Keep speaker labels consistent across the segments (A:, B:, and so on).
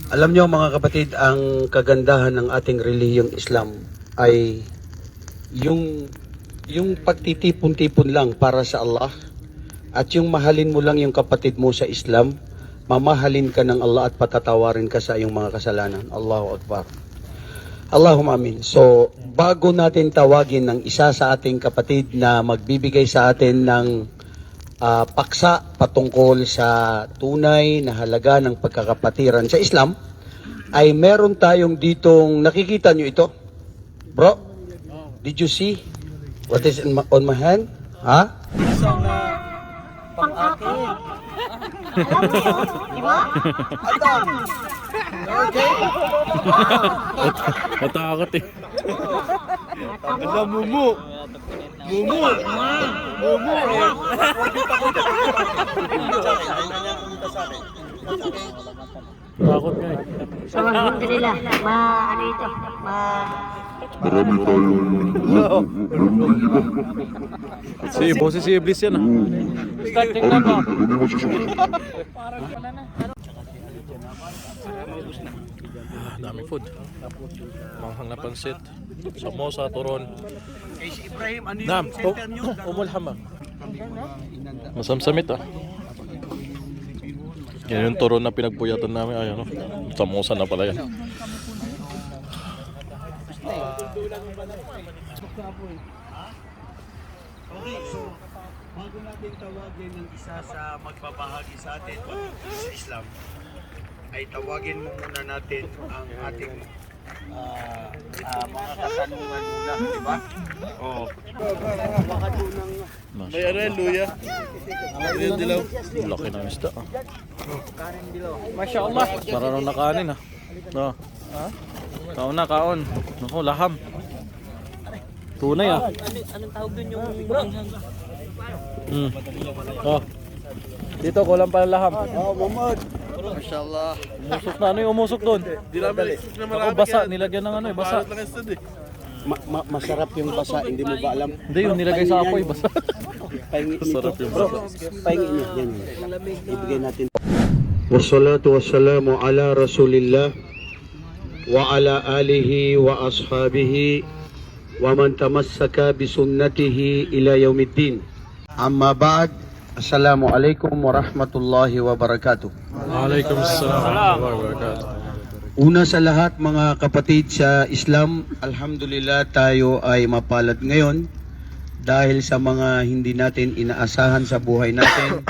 A: Alam nyo mga kapatid, ang kagandahan ng ating relihiyong Islam ay yung pagtitipon-tipon lang para sa Allah at yung mahalin mo lang yung kapatid mo sa Islam, mamahalin ka ng Allah at patatawarin ka sa iyong mga kasalanan. Allahu Akbar. Allahumma amin. So, bago natin tawagin ng isa sa ating kapatid na magbibigay sa atin ng paksa patungkol sa tunay na halaga ng pagkakapatiran sa Islam, ay meron tayong ditong, nakikita nyo ito? Bro, did you see what is on my hand? Ha?
B: Isang pang-akin.
C: Alam mo yun, di ba?
B: Adam! Okay?
D: Natakot eh.
B: Alam Mumu! Mumu! Mumu!
D: Takot nga eh.
C: So, alhamdulillah, ano ito,
E: Marami tayong
D: Boses si Iblis yan ah.
E: Start, tingnan mo.
D: Daming food. Manghang na pansit. Samosa, turon. Nam, umulhama. Masamsamit ah. Yan yung turon na pinagpuyatan namin. Ay ano, samosa na pala yan.
A: Okay, so bago natin tawagin ng isa sa magbabahagi sa atin sa Islam, ay tawagin mo muna natin ang ating mga katanungan muna, di ba? Oo.
D: May luya. Dilaw. Laki ng isda ah.
B: Masya Allah!
D: Marunong na kanin ah. No. Kaon na, kaon. Naku, laham. Tunay ah.
B: Anong tawag dun yung manghang?
D: Oh. Dito, kulang pala laham.
B: Oh, Muhammad! Masya Allah!
D: Umusok na. Ano yung umusok doon? Ako basa, nilagyan ng ano eh, basa.
A: Masarap yung basa, hindi mo ba alam?
D: Hindi, yung nilagay sa apoy, basa. Masarap yung basa.
A: Pahingin niya, yan. Ibigay natin. Wassalatu wassalamu ala rasulillah wa ala alihi wa ashabihi wa man tamassaka bisunnatihi ila yaumiddin. Amma ba'd. Assalamualaikum warahmatullahi wabarakatuh.
D: Waalaikumsalam warahmatullahi wabarakatuh.
A: Una sa lahat mga kapatid sa Islam, alhamdulillah tayo ay mapalad ngayon dahil sa mga hindi natin inaasahan sa buhay natin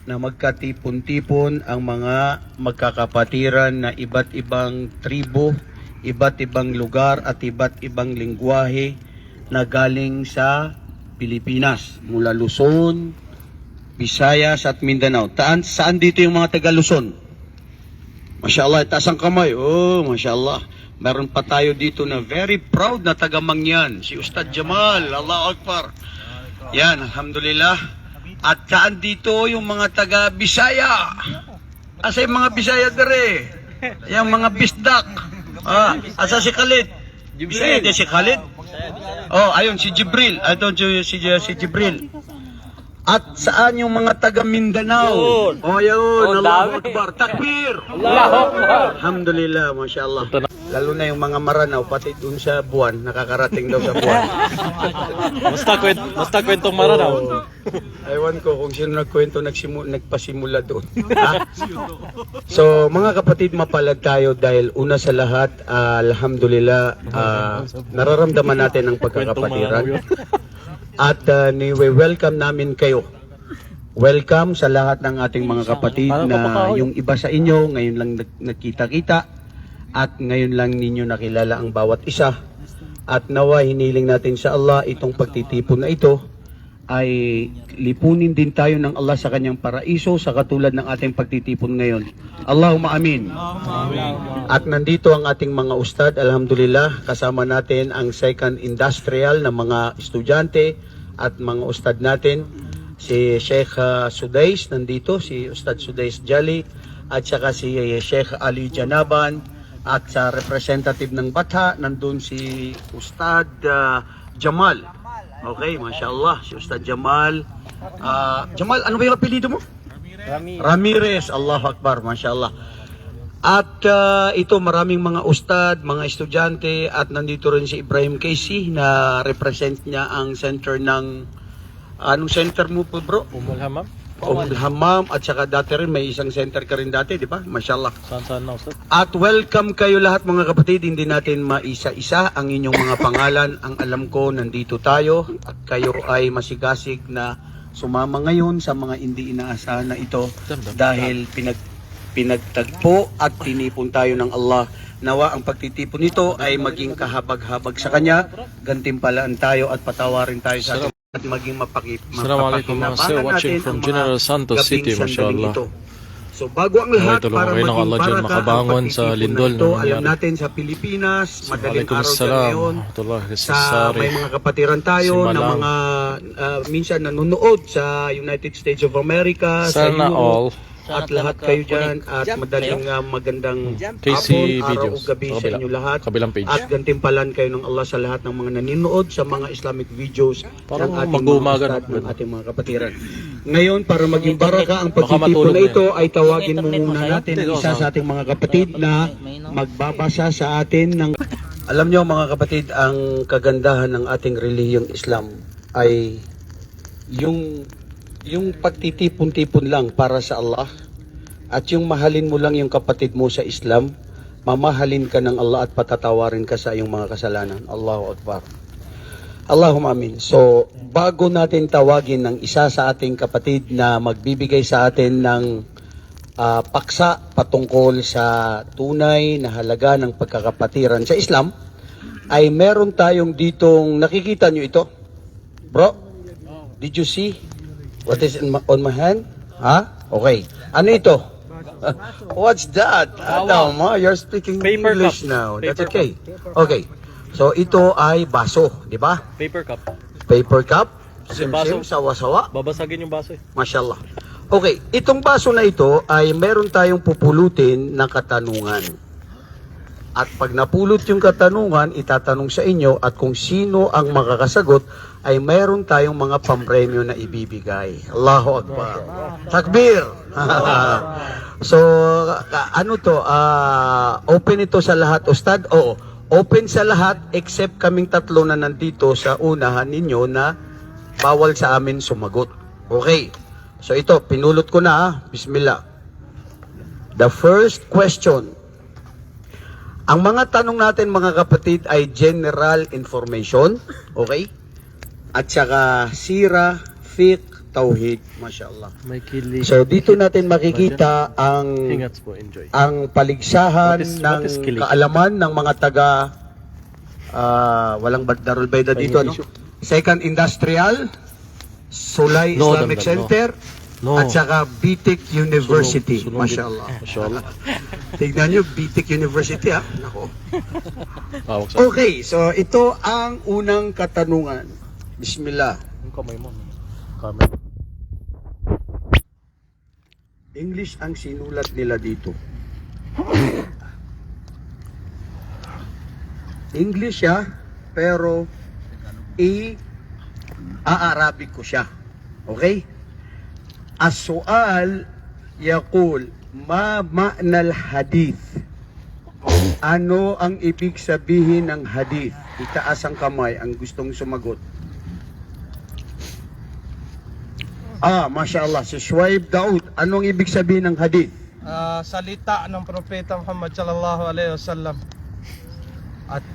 A: na magkatipon-tipon ang mga magkakapatiran na iba't ibang tribo, iba't ibang lugar at iba't ibang lingwahe na galing sa Pilipinas, mula Luzon, Visayas at Mindanao. Saan dito yung mga taga Luzon? Masya Allah, taas ang kamay. Oh, Masya Allah. Meron pa tayo dito na very proud na taga Mangyan, si Ustad Jamal. Allahu Akbar. Yan, alhamdulillah. At saan dito yung mga taga Bisaya? Asa yung mga Bisaya dere? Yung mga Bisdak. Asa si Khalid? Bisaya di si Khalid? Oh, ayun si Jibril. Ayun si Jibril. At saan yung mga taga Mindanao? Oh, yun. Allahu Akbar. Takbir.
B: Allahu Akbar!
A: Alhamdulillah, Masya Allah. Lalo na yung mga Maranaw, pati dun sa buwan, nakakarating daw sa buwan.
D: Basta kwentong Maranaw.
A: Ewan ko kung sino nagkwento, nagpasimula doon. Ha? So, mga kapatid, mapalad tayo dahil una sa lahat, alhamdulillah, nararamdaman natin ang pagkakapatiran. At welcome namin kayo. Welcome sa lahat ng ating mga kapatid na yung iba sa inyo ngayon lang nagkita-kita at ngayon lang ninyo nakilala ang bawat isa. At nawa hiniling natin sa Allah itong pagtitipon na ito ay lipunin din tayo ng Allah sa kanyang paraiso sa katulad ng ating pagtitipon ngayon. Allahumma amin. At nandito ang ating mga ustad, alhamdulillah, kasama natin ang second industrial na mga estudyante at mga ustad natin. Si Sheikh Sudais nandito, si Ustad Sudais Jali, at saka si Sheikh Ali Janaban, at sa representative ng Batha, nandun si Ustad Jamal. Okay, Masya Allah, si Ustad Jamal. Jamal, ano ba yung apelido mo? Ramirez. Allahu Akbar, Masya Allah. At ito, maraming mga ustad, mga estudyante, at nandito rin si Ibrahim Casey na represent niya ang center ng, anong center mo po bro?
D: Umul Hammam?
A: Hammam, at saka dati rin may isang center ka rin dati, di ba? Mashallah.
D: Saan na, Ustad?
A: At welcome kayo lahat mga kapatid, hindi natin maisa-isa ang inyong mga pangalan. Ang alam ko, nandito tayo at kayo ay masigasig na sumama ngayon sa mga hindi inaasahan na ito dahil pinagtagpo at tinipon tayo ng Allah. Nawa ang pagtitipon nito ay maging kahabag-habag sa Kanya, gantimpalaan tayo at patawarin tayo sa atin at maging
D: Assalamualaikum, sir. Watching from General Santos City, mashallah.
A: So bago ang lahat,
D: tulungan
A: para
D: kayo ng
A: maging
D: Allah dyan
A: baraka ang
D: makabangon sa
A: pagtitipon
D: lindol
A: na ito,
D: na
A: alam
D: nangyari.
A: natin sa Pilipinas, madaling
D: Waalaikum
A: araw sa
D: assalam.
A: ngayon,
D: Warahmatullahi
A: sa
D: wabarakatuh.
A: may mga kapatiran tayo
D: Si
A: na
D: Malang.
A: mga minsan nanonood sa United States of America, sa
D: Sana all.
A: Europe, at lahat kayo dyan at madaling magandang
D: Casey
A: hapon, araw
D: videos.
A: o gabi sa
D: Kabila.
A: inyo lahat.
D: Kabilang page.
A: At gantimpalan kayo ng Allah sa lahat ng mga nanonood sa mga Islamic videos
D: Parang
A: ng ating mga
D: mag-uumaga
A: ustad,
D: na.
A: ng ating mga kapatiran. Ngayon, para maging baraka ang
D: Baka
A: pagtitipon
D: matulog
A: na
D: na
A: ito, ay tawagin mo muna natin ang isa sa ating mga kapatid na magbabasa sa atin ng... Alam nyo mga kapatid, ang kagandahan ng ating relihiyong Islam ay yung pagtitipon-tipon lang para sa Allah at yung mahalin mo lang yung kapatid mo sa Islam, mamahalin ka ng Allah at patatawarin ka sa iyong mga kasalanan. Allahu Akbar. Allahumma amin. So, bago natin tawagin ng isa sa ating kapatid na magbibigay sa atin ng paksa patungkol sa tunay na halaga ng pagkakapatiran sa Islam, ay meron tayong ditong, nakikita nyo ito? Bro, did you see what is on my hand? Ha? Okay. Ano ito? What's that? Adam, you're speaking
D: Paper
A: English
D: cup.
A: now. That's
D: Paper
A: okay. Okay. So, ito ay baso, di ba?
D: Paper cup.
A: Paper cup,
D: Kasi
A: sim-sim,
D: baso.
A: sawa-sawa.
D: Babasagin yung baso eh.
A: Mashallah. Okay, itong baso na ito ay meron tayong pupulutin na katanungan. At pag napulot yung katanungan, itatanong sa inyo at kung sino ang makakasagot ay meron tayong mga pampremyo na ibibigay. Allahu Akbar. Takbir! So, ano to? Open ito sa lahat, Ustad? Oo. Open sa lahat except kaming tatlo na nandito sa unahan ninyo na bawal sa amin sumagot. Okay. So ito, pinulot ko na. Bismillah. The first question. Ang mga tanong natin mga kapatid ay general information. Okay? At saka sira, fiqh, tauhid. Mashallah.
D: May kilig.
A: So dito natin makikita ang
D: Ingats po, enjoy.
A: ang paligsahan
D: What is kilig?
A: ng kaalaman ng mga taga walang Darul Bayda dito, no? Second Industrial, Sulay
D: No,
A: Islamic
D: damdam, no.
A: Center,
D: No.
A: at saka BTEC University.
D: Sunog.
A: Mashallah.
D: Mashallah.
A: Tignan nyo, BTEC University, ha? Nako.
D: Tawag sa...
A: Okay, so ito ang unang katanungan. Bismillah.
D: Yung kamay mo. Camera.
A: English ang sinulat nila dito. English siya, pero Arabic ko siya. Okay? As-su'al yaqul ma ma'nal hadith. Ano ang ibig sabihin ng hadith? Itaas ang kamay ang gustong sumagot. Mashallah, si Shuaib Daud. Anong ibig sabihin ng hadith?
F: Salita ng Propeta Muhammad sallallahu alaihi wasallam at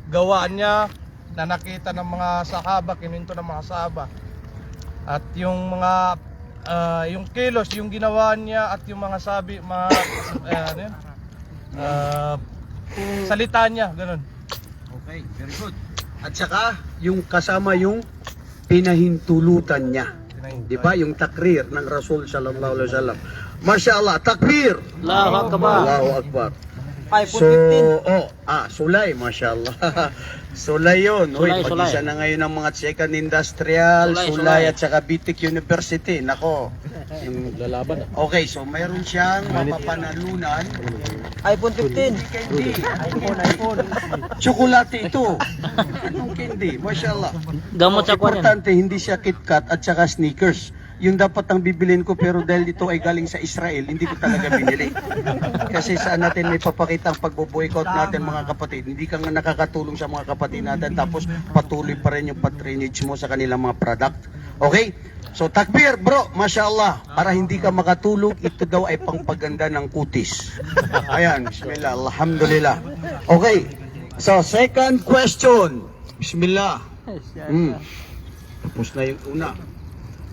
F: gawaan niya na nakita ng mga sahaba, kininto ng mga sahaba, at yung mga yung kilos, yung ginawa niya at yung mga ano yun? Salita niya, ganun.
A: Okay, very good. At saka, yung kasama yung pinahintulutan niya. Di ba? Yung takrir ng Rasul sallallahu alaihi wasallam. Mashallah, takbir!
B: Allahu Akbar.
A: Allahu Akbar.
B: iPhone
A: So, Sulay, mashallah. Sulay yun.
B: Sulay,
A: Pag
B: Sulay.
A: isa na ngayon ng mga second industrial,
B: Sulay,
A: Sulay,
B: Sulay.
A: at saka BTEC University. Nako. Yung-
D: Lalaban ah.
A: Okay, so mayroon siyang mapapanalunan.
B: iPhone 15.
A: Candy. iPhone. Tsokolate ito. Anong candy? Mashallah.
B: Gamot sa kwan yan.
A: Importante, hindi siya KitKat at saka Snickers. yung dapat ang bibilin ko pero dahil ito ay galing sa Israel, hindi ko talaga binili. Kasi saan natin may papakita ang pagbo-boycott natin mga kapatid. Hindi ka nga nakakatulong sa mga kapatid natin tapos patuloy pa rin yung patronage mo sa kanilang mga product. Okay? So takbir bro, mashallah. Para hindi ka makatulog, ito daw ay pangpaganda ng kutis. Ayan, bismillah, alhamdulillah. Okay, so second question. Bismillah. Tapos na yung una.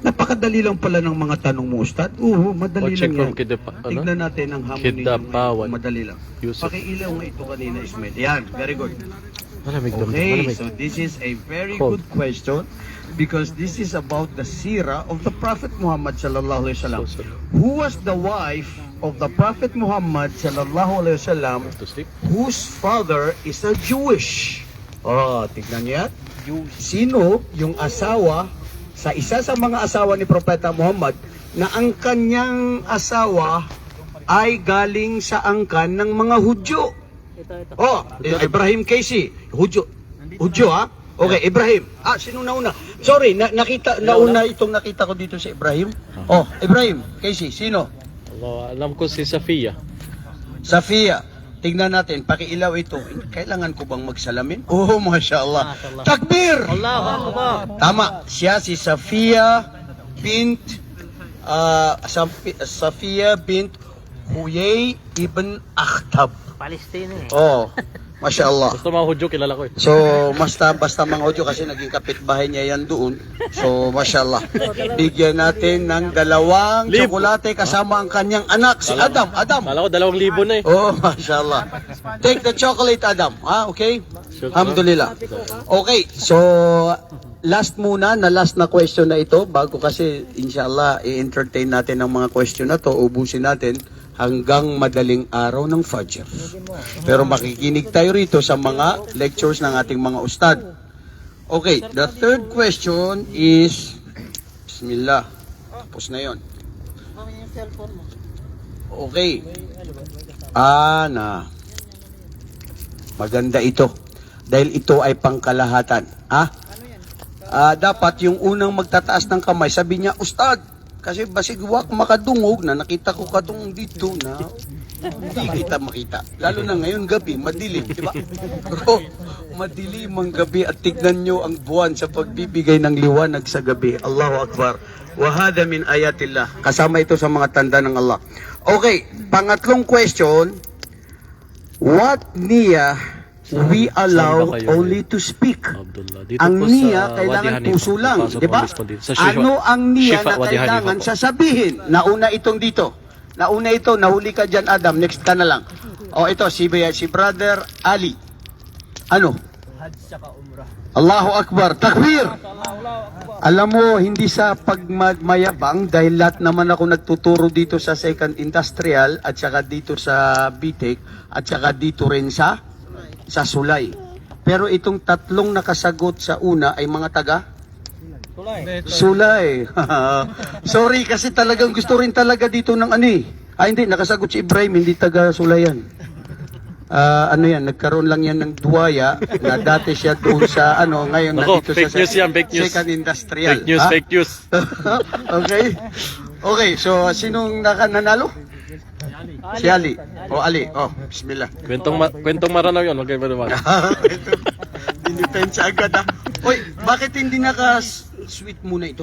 A: Napakadali lang pala ng mga tanong mo, Ustad. Oo, madali
E: Watching
A: lang yan.
E: from Kidapa- ano?
A: Tignan natin ang hamon
E: Kidapawan.
A: Madali lang.
E: Yusuf.
A: Pakiilaw nga ito kanina, Ismail. Yan, very good.
E: Malamig
A: Okay, so this is a very
E: Cold.
A: good question because this is about the sira of the Prophet Muhammad sallallahu alaihi wasallam. Who was the wife of the Prophet Muhammad sallallahu alaihi wasallam
E: To sleep?
A: whose father is a Jewish? Oh, tignan niya. Sino yung asawa sa isa sa mga asawa ni Propeta Muhammad na ang kanyang asawa ay galing sa angkan ng mga Hudyo? Oh, Ibrahim Casey. Hudyo. Hudyo ha? Okay, Ibrahim. Sino nauna? Sorry, nauna itong nakita ko dito si Ibrahim. Oh, Ibrahim Casey, sino?
E: Allah, alam ko si Safia.
A: Safia. Tingnan natin, pakiilaw ito. Kailangan ko bang magsalamin? Oh, mashallah. Takbir!
B: Allahu Akbar.
A: Tama, siya si Safia bint Safia bint Huyay ibn Akhtab.
B: Palestina eh.
A: Oh, mashallah.
E: Basta mga Hudyo, kilala ko eh.
A: So, basta mga audio kasi naging kapitbahay niya yan doon. So, mashallah. Bigyan natin ng 2
E: Lib.
A: tsokolate kasama ang kanyang anak, si Adam. Adam.
E: Kala ko 2,000 na eh.
A: Oh, mashallah. Take the chocolate, Adam. Okay? Alhamdulillah. Okay, so last na question na ito bago kasi inshallah i-entertain natin ang mga question na to, ubusin natin hanggang madaling araw ng Fajr. Pero makikinig tayo rito sa mga lectures ng ating mga ustad. Okay, the third question is Bismillah. Tapos na yon. Okay. Maganda ito. Dahil ito ay pangkalahatan. Dapat yung unang magtataas ng kamay, sabi niya, Ustad, kasi basig wak makadungog na nakita ko katong dito na hindi kita makita. Lalo na ngayon gabi, madilim, di ba? Bro, madilim ang gabi at tignan nyo ang buwan sa pagbibigay ng liwanag sa gabi. Allahu Akbar. Wahada min ayatillah. Kasama ito sa mga tanda ng Allah. Okay, pangatlong question. What niya we allow only to speak?
E: Abdullah. Dito
A: Ang
E: po
A: niya
E: sa
A: kailangan
E: Wadi Hanif.
A: puso lang,
E: Pasok
A: di ba?
E: ang respondent. Sa Shifa-
A: Ano ang niya
E: Shifa,
A: na
E: Wadi Hanif
A: kailangan
E: po.
A: sasabihin? Nauna itong dito. Nauna ito, nahuli ka dyan Adam, next ka na lang. O ito, si Brother Ali. Ano? Allahu Akbar, takbir! Alam mo, hindi sa pagmayabang dahil lahat naman ako nagtuturo dito sa Second Industrial at saka dito sa BTEC at saka dito rin sa Sulay. Pero itong tatlong nakasagot sa una ay mga taga Sulay. Sorry kasi talagang gusto rin talaga dito ng ano eh. Hindi, nakasagot si Ibrahim, hindi taga Sulayan. Ano yan, nagkaroon lang yan ng duwaya na dati siya doon sa ngayon
E: Nako,
A: nandito
E: fake news yan, fake news.
A: Second Industrial.
E: Fake news,
A: Ha?
E: fake news.
A: Okay, so sinong nanalo? Si Ali. Ali. Bismillah.
E: Kwentong maranaw yun, wag kayo naman.
A: Dinipensa agad Uy, bakit hindi naka-sweet muna ito?